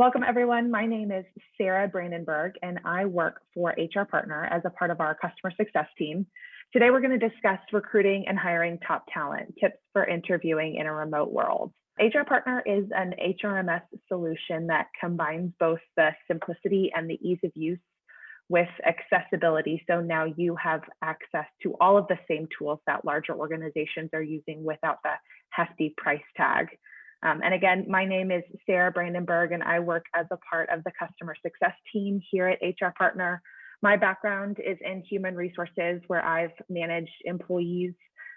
Welcome, everyone. My name is Sarah Brandenburg, and I work for HR Partner as a part of our customer success team. Today, we're going to discuss recruiting and hiring top talent, tips for interviewing in a remote world. HR Partner is an HRMS solution that combines both the simplicity and the ease of use with accessibility. So now you have access to all of the same tools that larger organizations are using without the hefty price tag. And again, my name is Sarah Brandenburg, and I work as a part of the customer success team here at HR Partner. My background is in human resources, where I've managed employees,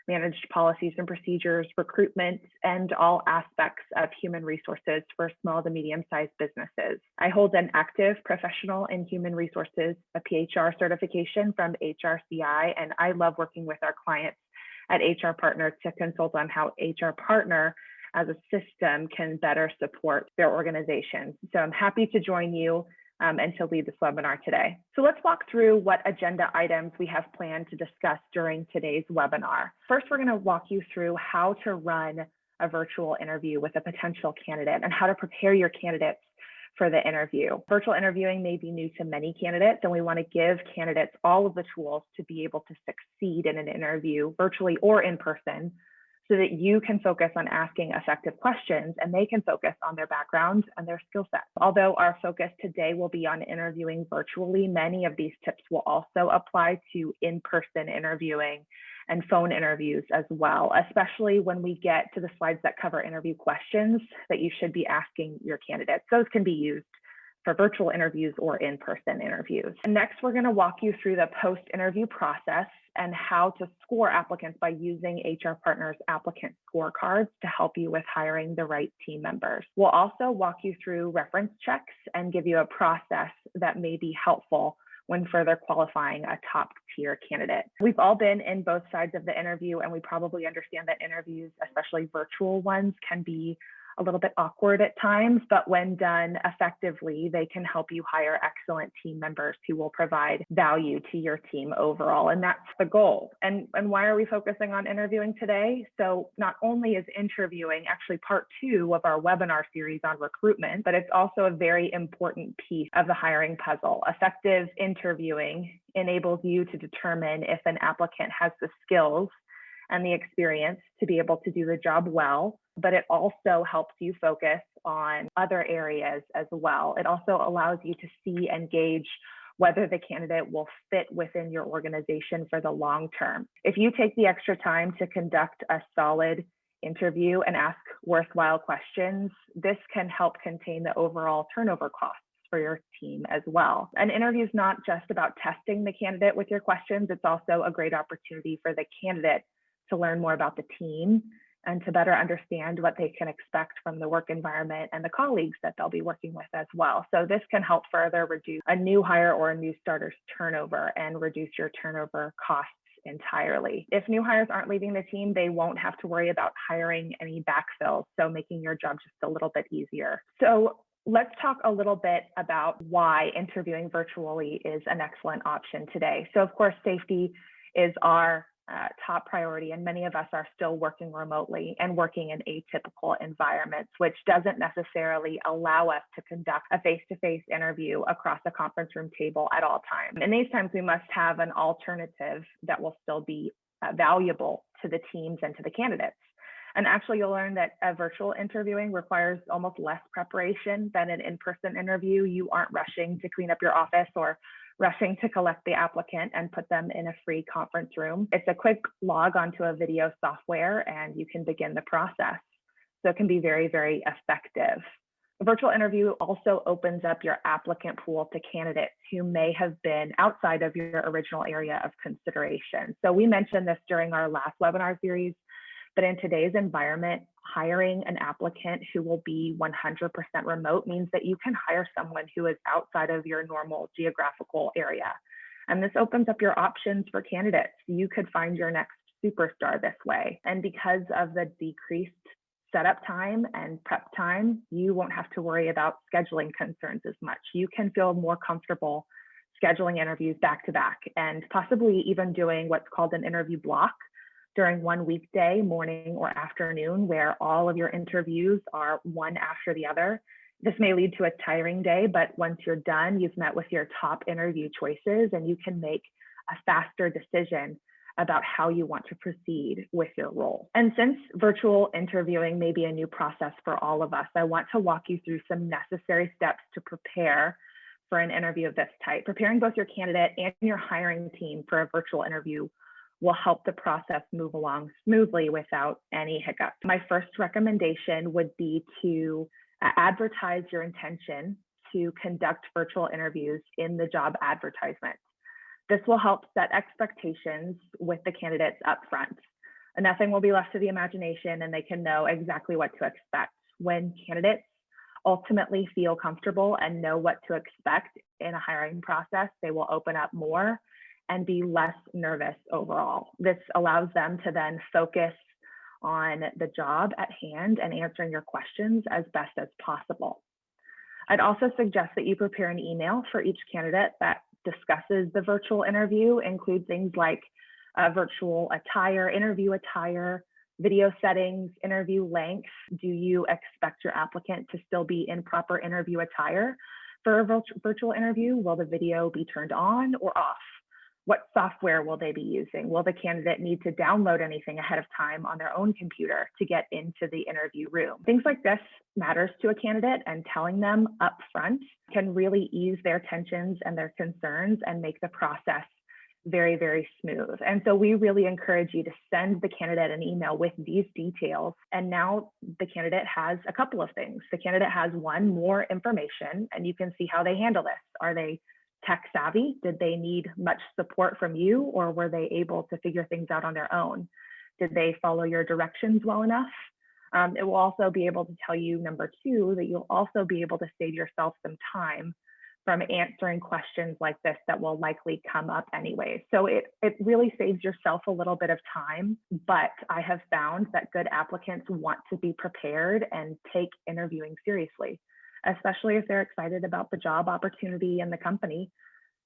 managed policies and procedures, recruitment, and all aspects of human resources for small to medium-sized businesses. I hold an active professional in human resources, a PHR certification from HRCI, and I love working with our clients at HR Partner to consult on how HR Partner as a system can better support their organizations. So I'm happy to join you and to lead this webinar today. So let's walk through what agenda items we have planned to discuss during today's webinar. First, we're going to walk you through how to run a virtual interview with a potential candidate and how to prepare your candidates for the interview. Virtual interviewing may be new to many candidates, and we want to give candidates all of the tools to be able to succeed in an interview, virtually or in person, so that you can focus on asking effective questions and they can focus on their background and their skill sets. Although our focus today will be on interviewing virtually, many of these tips will also apply to in-person interviewing and phone interviews as well, especially when we get to the slides that cover interview questions that you should be asking your candidates. Those can be used for virtual interviews or in-person interviews. And next, we're going to walk you through the post-interview process and how to score applicants by using HR Partner's Applicant Scorecards to help you with hiring the right team members. We'll also walk you through reference checks and give you a process that may be helpful when further qualifying a top-tier candidate. We've all been in both sides of the interview, and we probably understand that interviews, especially virtual ones, can be a little bit awkward at times, but when done effectively, they can help you hire excellent team members who will provide value to your team overall. And that's the goal. And why are we focusing on interviewing today? So not only is interviewing actually part 2 of our webinar series on recruitment, but it's also a very important piece of the hiring puzzle. Effective interviewing enables you to determine if an applicant has the skills and the experience to be able to do the job well, but it also helps you focus on other areas as well. It also allows you to see and gauge whether the candidate will fit within your organization for the long term. If you take the extra time to conduct a solid interview and ask worthwhile questions, this can help contain the overall turnover costs for your team as well. An interview is not just about testing the candidate with your questions, it's also a great opportunity for the candidate to learn more about the team and to better understand what they can expect from the work environment and the colleagues that they'll be working with as well. So this can help further reduce a new hire or a new starter's turnover and reduce your turnover costs entirely. If new hires aren't leaving the team, they won't have to worry about hiring any backfills, so making your job just a little bit easier. So let's talk a little bit about why interviewing virtually is an excellent option today. So of course, safety is our top priority, and many of us are still working remotely and working in atypical environments, which doesn't necessarily allow us to conduct a face-to-face interview across a conference room table at all times. In these times, we must have an alternative that will still be valuable to the teams and to the candidates. And actually, you'll learn that virtual interviewing requires almost less preparation than an in-person interview. You aren't rushing to clean up your office or rushing to collect the applicant and put them in a free conference room. It's a quick log onto a video software and you can begin the process. So it can be very, very effective. A virtual interview also opens up your applicant pool to candidates who may have been outside of your original area of consideration. So we mentioned this during our last webinar series, but in today's environment, hiring an applicant who will be 100% remote means that you can hire someone who is outside of your normal geographical area. And this opens up your options for candidates. You could find your next superstar this way. And because of the decreased setup time and prep time, you won't have to worry about scheduling concerns as much. You can feel more comfortable scheduling interviews back to back and possibly even doing what's called an interview block during one weekday, morning or afternoon, where all of your interviews are one after the other, This may lead to a tiring day, but once you're done, you've met with your top interview choices and you can make a faster decision about how you want to proceed with your role. And since virtual interviewing may be a new process for all of us, I want to walk you through some necessary steps to prepare for an interview of this type. Preparing both your candidate and your hiring team for a virtual interview will help the process move along smoothly without any hiccups. My first recommendation would be to advertise your intention to conduct virtual interviews in the job advertisement. This will help set expectations with the candidates up front. Nothing will be left to the imagination and they can know exactly what to expect. When candidates ultimately feel comfortable and know what to expect in a hiring process, they will open up more and be less nervous overall. This allows them to then focus on the job at hand and answering your questions as best as possible. I'd also suggest that you prepare an email for each candidate that discusses the virtual interview, include things like virtual attire, interview attire, video settings, interview length. Do you expect your applicant to still be in proper interview attire for a virtual interview? Will the video be turned on or off? What software will they be using? Will the candidate need to download anything ahead of time on their own computer to get into the interview room? Things like this matters to a candidate, and telling them up front can really ease their tensions and their concerns and make the process very, very smooth. And so we really encourage you to send the candidate an email with these details. And now the candidate has a couple of things. The candidate has one, more information, and you can see how they handle this. Are they tech savvy? Did they need much support from you, or were they able to figure things out on their own? Did they follow your directions well enough? It will also be able to tell you, number two, that you'll also be able to save yourself some time from answering questions like this that will likely come up anyway. So it really saves yourself a little bit of time, but I have found that good applicants want to be prepared and take interviewing seriously, especially if they're excited about the job opportunity and the company.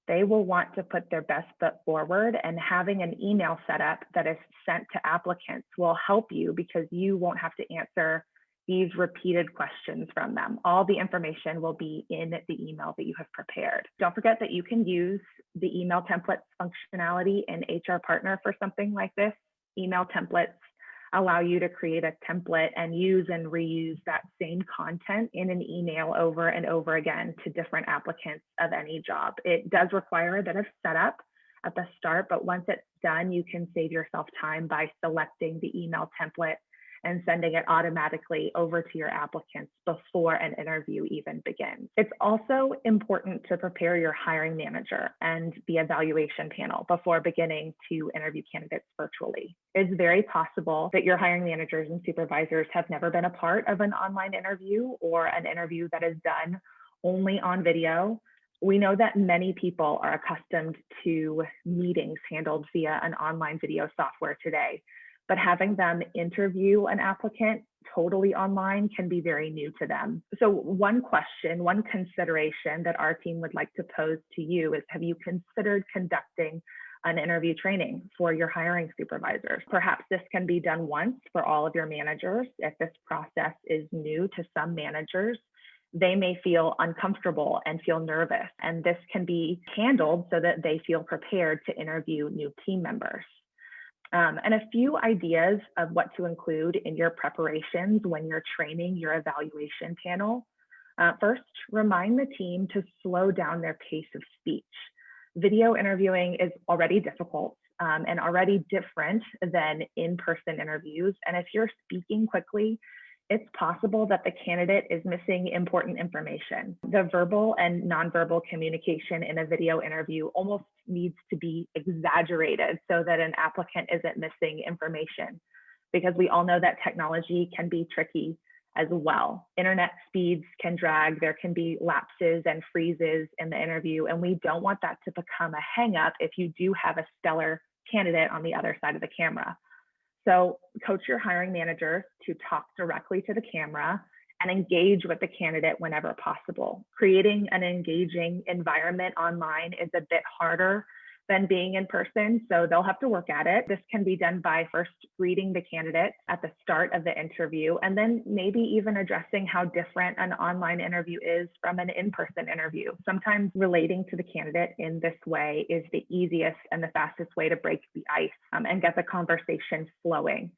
They will want to put their best foot forward, and having an email set up that is sent to applicants will help you because you won't have to answer these repeated questions from them. All the information will be in the email that you have prepared. Don't forget that you can use the email templates functionality in HR Partner for something like this. Email templates allow you to create a template and use and reuse that same content in an email over and over again to different applicants of any job. It does require a bit of setup at the start, but once it's done, you can save yourself time by selecting the email template and sending it automatically over to your applicants before an interview even begins. It's also important to prepare your hiring manager and the evaluation panel before beginning to interview candidates virtually. It's very possible that your hiring managers and supervisors have never been a part of an online interview or an interview that is done only on video. We know that many people are accustomed to meetings handled via an online video software today, but having them interview an applicant totally online can be very new to them. So one question, one consideration that our team would like to pose to you is, have you considered conducting an interview training for your hiring supervisors? Perhaps this can be done once for all of your managers. If this process is new to some managers, they may feel uncomfortable and feel nervous, and this can be handled so that they feel prepared to interview new team members. And a few ideas of what to include in your preparations when you're training your evaluation panel. First, remind the team to slow down their pace of speech. Video interviewing is already difficult and already different than in-person interviews. And if you're speaking quickly, it's possible that the candidate is missing important information. The verbal and nonverbal communication in a video interview almost needs to be exaggerated so that an applicant isn't missing information, because we all know that technology can be tricky as well. Internet speeds can drag, there can be lapses and freezes in the interview, and we don't want that to become a hang up if you do have a stellar candidate on the other side of the camera. So coach your hiring managers to talk directly to the camera and engage with the candidate whenever possible. Creating an engaging environment online is a bit harder than being in person, so they'll have to work at it. This can be done by first greeting the candidate at the start of the interview, and then maybe even addressing how different an online interview is from an in-person interview. Sometimes relating to the candidate in this way is the easiest and the fastest way to break the ice and get the conversation flowing.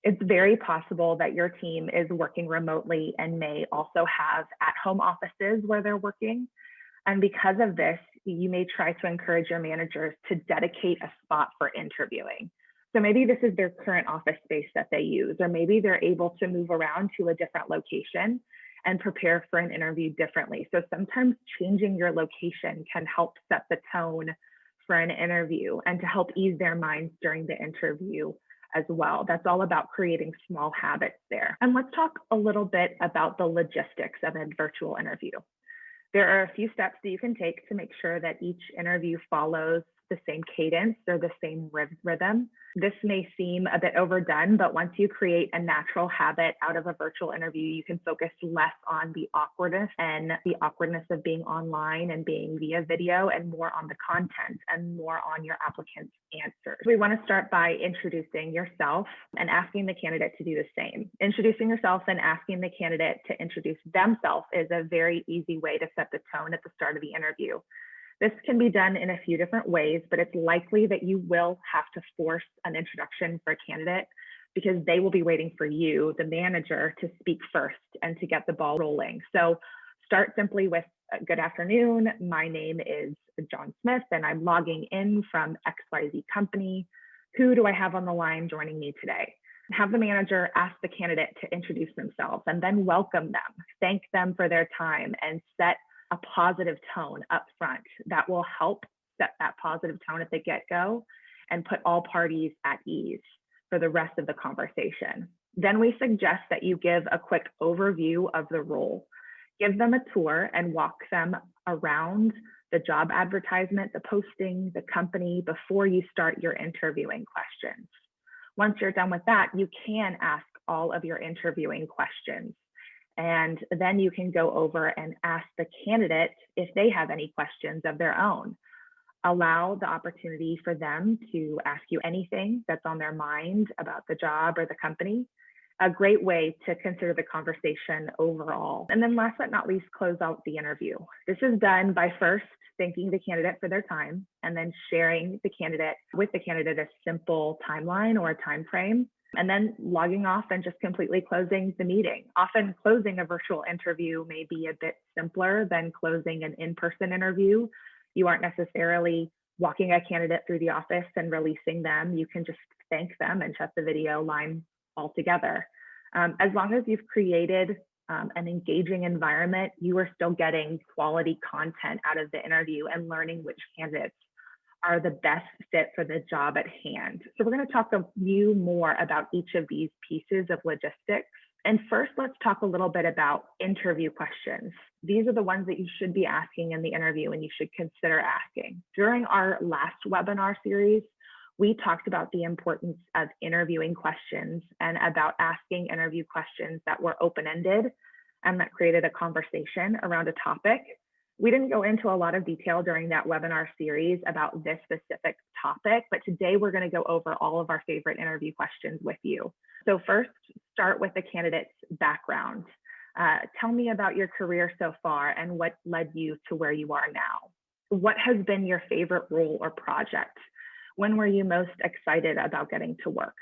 It's very possible that your team is working remotely and may also have at-home offices where they're working. And because of this, you may try to encourage your managers to dedicate a spot for interviewing. So maybe this is their current office space that they use, or maybe they're able to move around to a different location and prepare for an interview differently. So sometimes changing your location can help set the tone for an interview and to help ease their minds during the interview as well. That's all about creating small habits there. And let's talk a little bit about the logistics of a virtual interview. There are a few steps that you can take to make sure that each interview follows the same cadence or the same rhythm. This may seem a bit overdone, but once you create a natural habit out of a virtual interview, you can focus less on the awkwardness of being online and being via video, and more on the content and more on your applicant's answers. We want to start by introducing yourself and asking the candidate to do the same. Introducing yourself and asking the candidate to introduce themselves is a very easy way to set the tone at the start of the interview. This can be done in a few different ways, but it's likely that you will have to force an introduction for a candidate because they will be waiting for you, the manager, to speak first and to get the ball rolling. So start simply with, good afternoon, my name is John Smith and I'm logging in from XYZ company. Who do I have on the line joining me today? Have the manager ask the candidate to introduce themselves and then welcome them, thank them for their time, and set a positive tone up front that will help set that positive tone at the get-go and put all parties at ease for the rest of the conversation. Then we suggest that you give a quick overview of the role. Give them a tour and walk them around the job advertisement, the posting, the company before you start your interviewing questions. Once you're done with that, you can ask all of your interviewing questions. And then you can go over and ask the candidate if they have any questions of their own. Allow the opportunity for them to ask you anything that's on their mind about the job or the company. A great way to consider the conversation overall. And then last but not least, close out the interview. This is done by first thanking the candidate for their time and then sharing with the candidate a simple timeline or a time frame, and then logging off and just completely closing the meeting. Often closing a virtual interview may be a bit simpler than closing an in-person interview. You aren't necessarily walking a candidate through the office and releasing them. You can just thank them and shut the video line altogether. As long as you've created an engaging environment, you are still getting quality content out of the interview and learning which candidates are the best fit for the job at hand. So we're going to talk a few more about each of these pieces of logistics. And first, let's talk a little bit about interview questions. These are the ones that you should be asking in the interview and you should consider asking. During our last webinar series, we talked about the importance of interviewing questions and about asking interview questions that were open-ended and that created a conversation around a topic. We didn't go into a lot of detail during that webinar series about this specific topic, but today we're going to go over all of our favorite interview questions with you. So first, start with the candidate's background. Tell me about your career so far and what led you to where you are now. What has been your favorite role or project? When were you most excited about getting to work?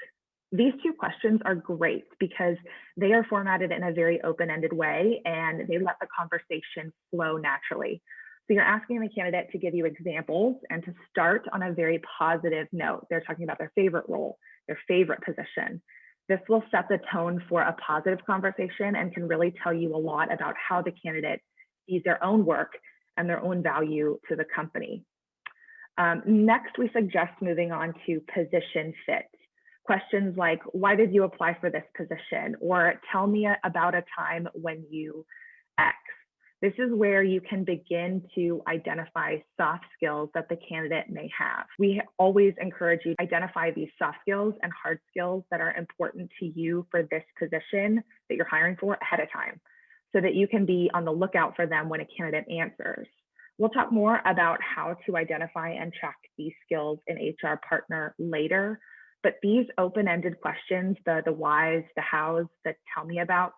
These two questions are great because they are formatted in a very open-ended way and they let the conversation flow naturally. So you're asking the candidate to give you examples and to start on a very positive note. They're talking about their favorite role, their favorite position. This will set the tone for a positive conversation and can really tell you a lot about how the candidate sees their own work and their own value to the company. Next, we suggest moving on to position fit. Questions like, why did you apply for this position? Or tell me about a time when you X. This is where you can begin to identify soft skills that the candidate may have. We always encourage you to identify these soft skills and hard skills that are important to you for this position that you're hiring for ahead of time, so that you can be on the lookout for them when a candidate answers. We'll talk more about how to identify and track these skills in HR Partner later, but these open-ended questions, the whys, the hows, the tell me about,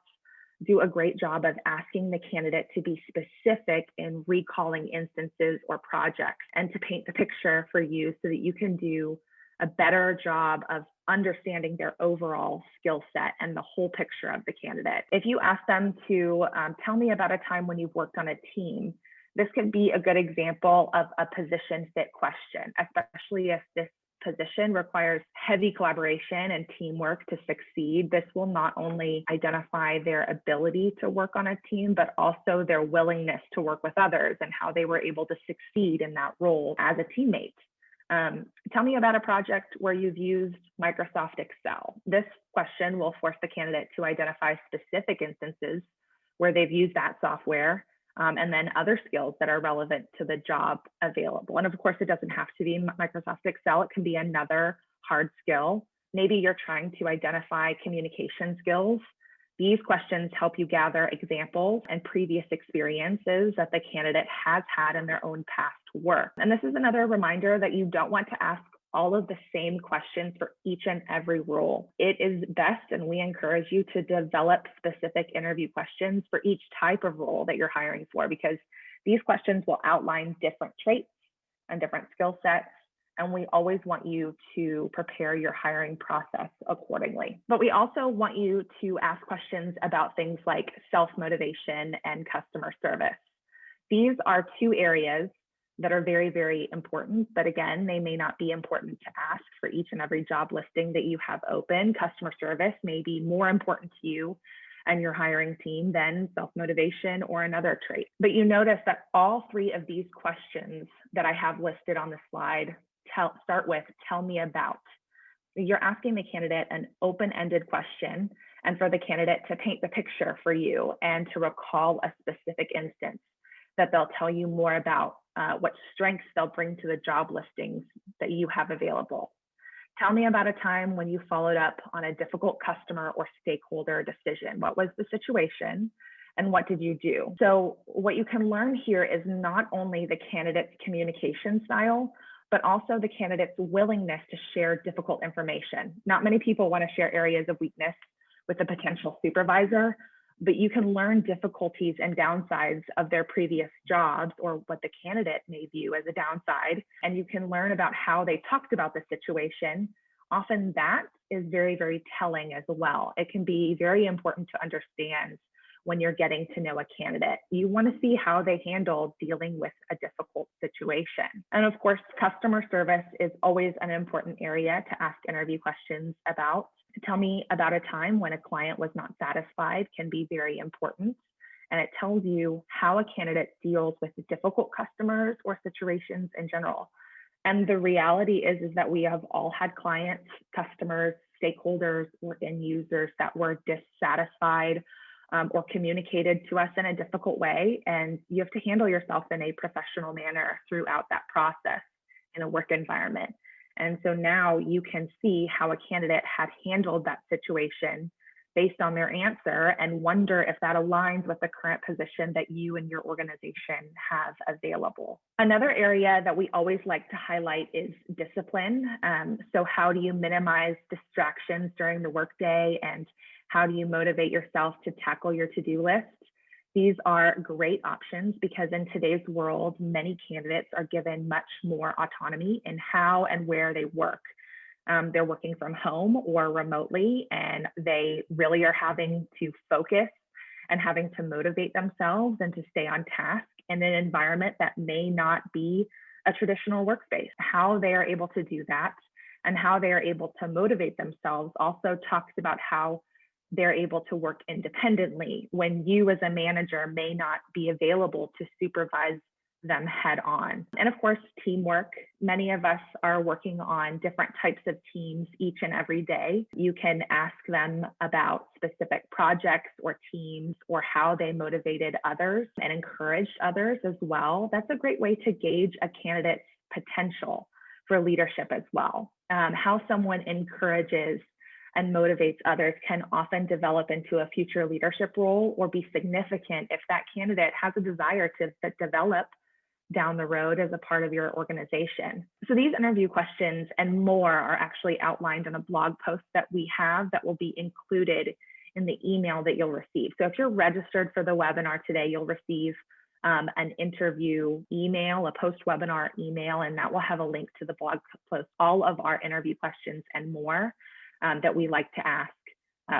do a great job of asking the candidate to be specific in recalling instances or projects and to paint the picture for you so that you can do a better job of understanding their overall skill set and the whole picture of the candidate. If you ask them to tell me about a time when you've worked on a team, this could be a good example of a position fit question, especially if this position requires heavy collaboration and teamwork to succeed. This will not only identify their ability to work on a team, but also their willingness to work with others and how they were able to succeed in that role as a teammate. Tell me about a project where you've used Microsoft Excel. This question will force the candidate to identify specific instances where they've used that software, and then other skills that are relevant to the job available. And of course, it doesn't have to be Microsoft Excel. It can be another hard skill. Maybe you're trying to identify communication skills. These questions help you gather examples and previous experiences that the candidate has had in their own past work. And this is another reminder that you don't want to ask all of the same questions for each and every role. It is best, and we encourage you to develop specific interview questions for each type of role that you're hiring for, because these questions will outline different traits and different skill sets. And we always want you to prepare your hiring process accordingly. But we also want you to ask questions about things like self-motivation and customer service. These are two areas that are very, very important, but again, they may not be important to ask for each and every job listing that you have open. Customer service may be more important to you and your hiring team than self-motivation or another trait. But you notice that all three of these questions that I have listed on the slide start with, tell me about. You're asking the candidate an open-ended question, and for the candidate to paint the picture for you and to recall a specific instance that they'll tell you more about, what strengths they'll bring to the job listings that you have available. Tell me about a time when you followed up on a difficult customer or stakeholder decision. What was the situation and what did you do? So what you can learn here is not only the candidate's communication style, but also the candidate's willingness to share difficult information. Not many people want to share areas of weakness with a potential supervisor, but you can learn difficulties and downsides of their previous jobs or what the candidate may view as a downside. And you can learn about how they talked about the situation. Often that is very, very telling as well. It can be very important to understand when you're getting to know a candidate. You want to see how they handle dealing with a difficult situation. And of course, customer service is always an important area to ask interview questions about. Tell me about a time when a client was not satisfied can be very important. And it tells you how a candidate deals with difficult customers or situations in general. And the reality is that we have all had clients, customers, stakeholders, or end users that were dissatisfied or communicated to us in a difficult way. And you have to handle yourself in a professional manner throughout that process in a work environment. And so now you can see how a candidate had handled that situation based on their answer and wonder if that aligns with the current position that you and your organization have available. Another area that we always like to highlight is discipline. So how do you minimize distractions during the workday, and how do you motivate yourself to tackle your to-do list? These are great options because in today's world, many candidates are given much more autonomy in how and where they work. They're working from home or remotely, and they really are having to focus and having to motivate themselves and to stay on task in an environment that may not be a traditional workspace. How they are able to do that and how they are able to motivate themselves also talks about how they're able to work independently when you as a manager may not be available to supervise them head on. And of course, teamwork. Many of us are working on different types of teams each and every day. You can ask them about specific projects or teams or how they motivated others and encouraged others as well. That's a great way to gauge a candidate's potential for leadership as well. How someone encourages and motivates others can often develop into a future leadership role or be significant if that candidate has a desire to develop down the road as a part of your organization. So these interview questions and more are actually outlined in a blog post that we have that will be included in the email that you'll receive. So if you're registered for the webinar today, you'll receive an interview email, a post-webinar email, and that will have a link to the blog post, all of our interview questions and more that we like to ask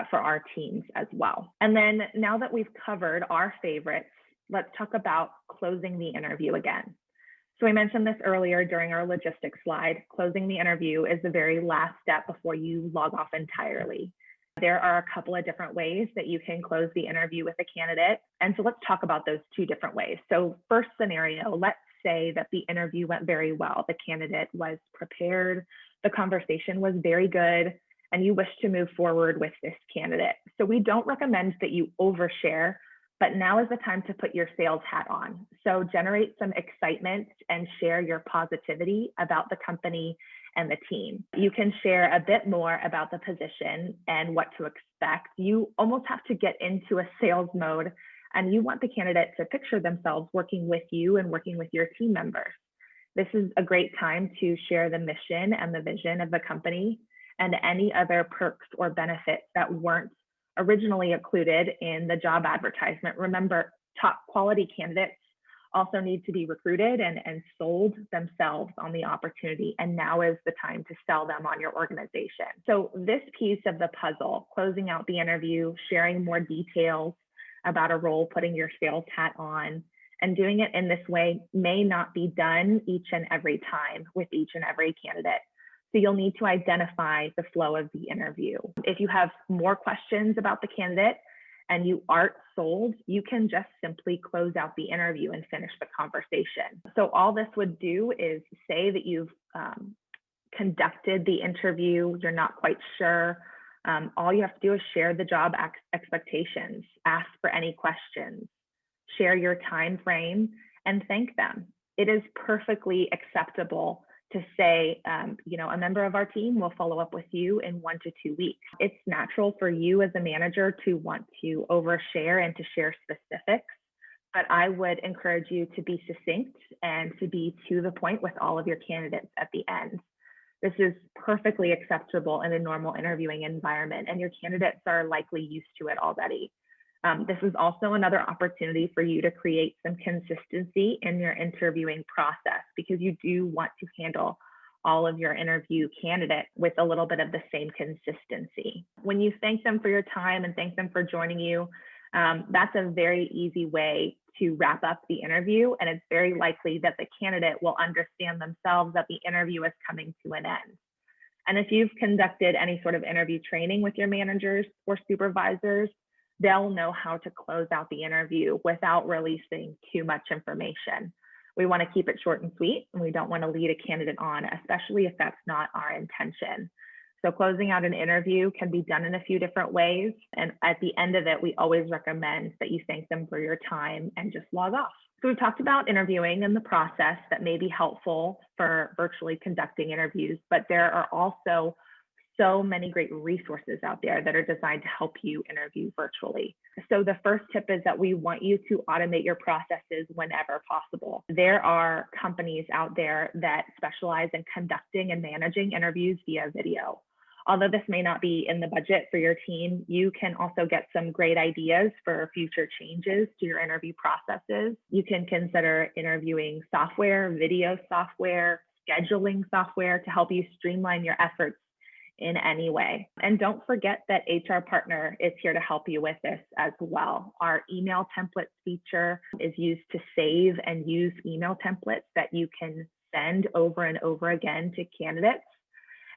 for our teams as well. And then now that we've covered our favorites, let's talk about closing the interview again. So I mentioned this earlier during our logistics slide. Closing the interview is the very last step before you log off entirely. There are a couple of different ways that you can close the interview with a candidate. And so let's talk about those two different ways. So first scenario, let's say that the interview went very well. The candidate was prepared, the conversation was very good, and you wish to move forward with this candidate. So we don't recommend that you overshare, but now is the time to put your sales hat on. So generate some excitement and share your positivity about the company and the team. You can share a bit more about the position and what to expect. You almost have to get into a sales mode, and you want the candidate to picture themselves working with you and working with your team members. This is a great time to share the mission and the vision of the company and any other perks or benefits that weren't originally included in the job advertisement. Remember, top quality candidates also need to be recruited and sold themselves on the opportunity. And now is the time to sell them on your organization. So this piece of the puzzle, closing out the interview, sharing more details about a role, putting your sales hat on, and doing it in this way may not be done each and every time with each and every candidate. So you'll need to identify the flow of the interview. If you have more questions about the candidate and you aren't sold, you can just simply close out the interview and finish the conversation. So all this would do is say that you've conducted the interview, you're not quite sure. All you have to do is share the job expectations, ask for any questions, share your time frame, and thank them. It is perfectly acceptable to say, a member of our team will follow up with you in 1 to 2 weeks. It's natural for you as a manager to want to overshare and to share specifics, but I would encourage you to be succinct and to be to the point with all of your candidates at the end. This is perfectly acceptable in a normal interviewing environment, and your candidates are likely used to it already. This is also another opportunity for you to create some consistency in your interviewing process, because you do want to handle all of your interview candidates with a little bit of the same consistency. When you thank them for your time and thank them for joining you, that's a very easy way to wrap up the interview. And it's very likely that the candidate will understand themselves that the interview is coming to an end. And if you've conducted any sort of interview training with your managers or supervisors, they'll know how to close out the interview without releasing too much information. We want to keep it short and sweet, and we don't want to lead a candidate on, especially if that's not our intention. So closing out an interview can be done in a few different ways. And at the end of it, we always recommend that you thank them for your time and just log off. So we've talked about interviewing and the process that may be helpful for virtually conducting interviews, but there are also so many great resources out there that are designed to help you interview virtually. So the first tip is that we want you to automate your processes whenever possible. There are companies out there that specialize in conducting and managing interviews via video. Although this may not be in the budget for your team, you can also get some great ideas for future changes to your interview processes. You can consider interviewing software, video software, scheduling software to help you streamline your efforts in any way. And don't forget that HR Partner is here to help you with this as well. Our email templates feature is used to save and use email templates that you can send over and over again to candidates.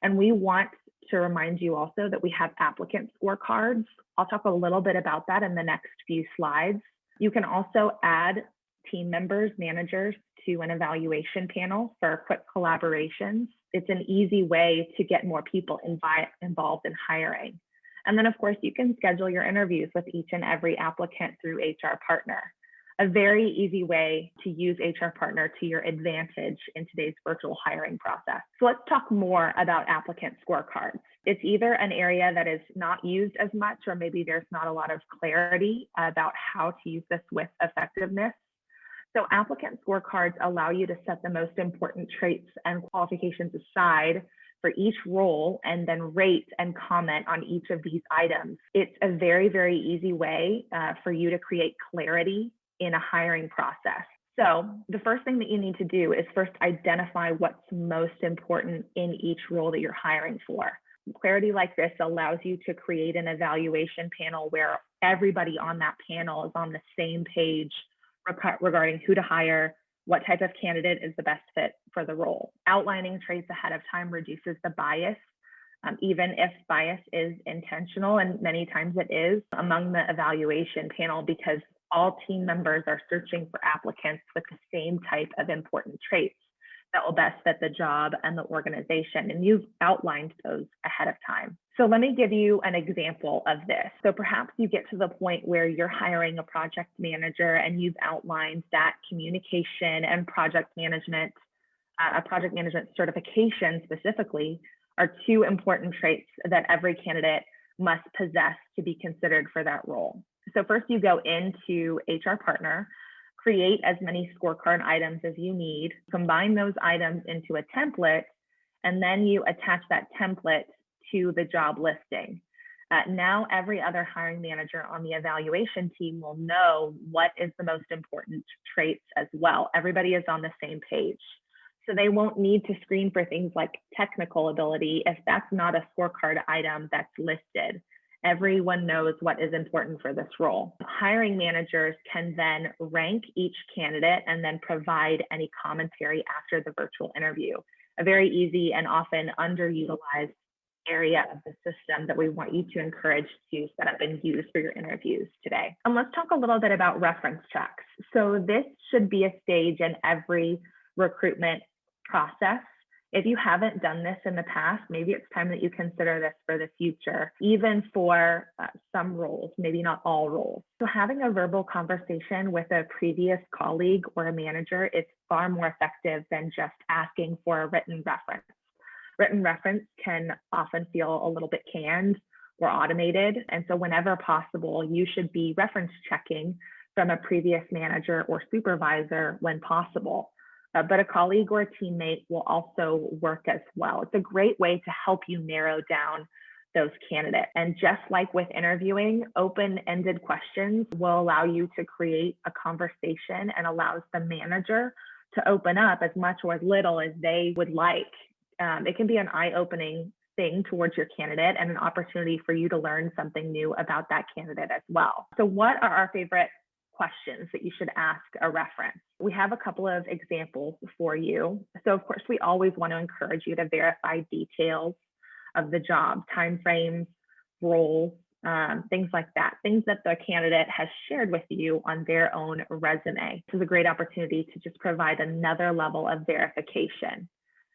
And we want to remind you also that we have applicant scorecards. I'll talk a little bit about that in the next few slides. You can also add team members, managers to an evaluation panel for quick collaborations. It's an easy way to get more people involved in hiring. And then of course, you can schedule your interviews with each and every applicant through HR Partner. A very easy way to use HR Partner to your advantage in today's virtual hiring process. So let's talk more about applicant scorecards. It's either an area that is not used as much, or maybe there's not a lot of clarity about how to use this with effectiveness. So applicant scorecards allow you to set the most important traits and qualifications aside for each role and then rate and comment on each of these items. It's a very, very easy way for you to create clarity in a hiring process. So the first thing that you need to do is first identify what's most important in each role that you're hiring for. Clarity like this allows you to create an evaluation panel where everybody on that panel is on the same page regarding who to hire, what type of candidate is the best fit for the role. Outlining traits ahead of time reduces the bias, even if bias is intentional, and many times it is among the evaluation panel, because all team members are searching for applicants with the same type of important traits that will best fit the job and the organization. And you've outlined those ahead of time. So let me give you an example of this. So perhaps you get to the point where you're hiring a project manager and you've outlined that communication and project management, a project management certification specifically, are two important traits that every candidate must possess to be considered for that role. So first you go into HR Partner, create as many scorecard items as you need, combine those items into a template, and then you attach that template to the job listing. Now every other hiring manager on the evaluation team will know what is the most important traits as well. Everybody is on the same page. So they won't need to screen for things like technical ability if that's not a scorecard item that's listed. Everyone knows what is important for this role. Hiring managers can then rank each candidate and then provide any commentary after the virtual interview. A very easy and often underutilized area of the system that we want you to encourage to set up and use for your interviews today. And let's talk a little bit about reference checks. So this should be a stage in every recruitment process. If you haven't done this in the past, maybe it's time that you consider this for the future, even for some roles, maybe not all roles. So having a verbal conversation with a previous colleague or a manager is far more effective than just asking for a written reference. Written reference can often feel a little bit canned or automated. And so whenever possible, you should be reference checking from a previous manager or supervisor when possible. But a colleague or a teammate will also work as well. It's a great way to help you narrow down those candidates. And just like with interviewing, open-ended questions will allow you to create a conversation and allows the manager to open up as much or as little as they would like. It can be an eye-opening thing towards your candidate and an opportunity for you to learn something new about that candidate as well. So what are our favorite questions that you should ask a reference? We have a couple of examples for you. So of course, we always want to encourage you to verify details of the job, timeframes, roles, things like that, things that the candidate has shared with you on their own resume. This is a great opportunity to just provide another level of verification.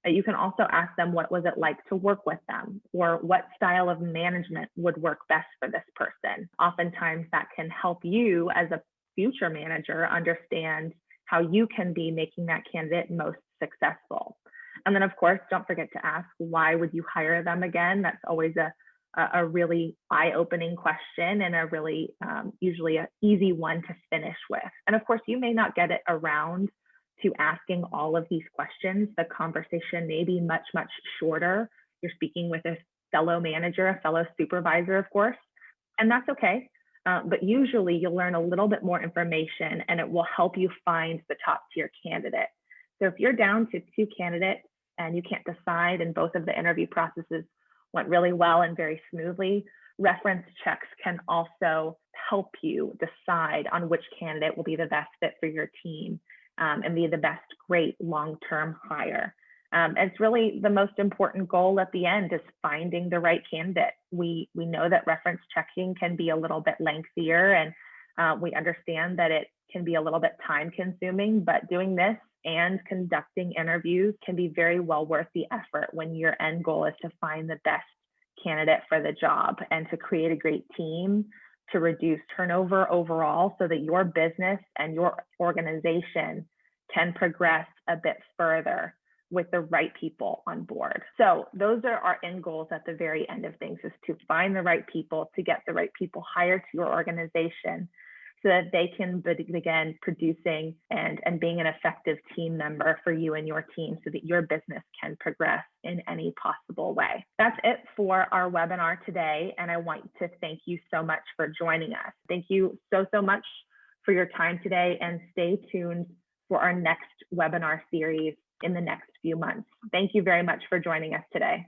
You can also ask them, what was it like to work with them, or what style of management would work best for this person. Oftentimes that can help you as a future manager understand how you can be making that candidate most successful. And then of course, don't forget to ask, why would you hire them again? That's always a really eye-opening question and a really usually an easy one to finish with. And of course, you may not get it around to asking all of these questions. The conversation may be much, much shorter. You're speaking with a fellow manager, a fellow supervisor, of course, and that's okay. But usually you'll learn a little bit more information and it will help you find the top tier candidate. So if you're down to 2 candidates and you can't decide and both of the interview processes went really well and very smoothly, reference checks can also help you decide on which candidate will be the best fit for your team and be the best great long-term hire. It's really the most important goal at the end is finding the right candidate. We know that reference checking can be a little bit lengthier and we understand that it can be a little bit time consuming, but doing this and conducting interviews can be very well worth the effort when your end goal is to find the best candidate for the job and to create a great team, to reduce turnover overall so that your business and your organization can progress a bit further with the right people on board. So those are our end goals at the very end of things, is to find the right people, to get the right people hired to your organization, so that they can begin producing and being an effective team member for you and your team so that your business can progress in any possible way. That's it for our webinar today, and I want to thank you so much for joining us. Thank you so much for your time today, and stay tuned for our next webinar series in the next few months. Thank you very much for joining us today.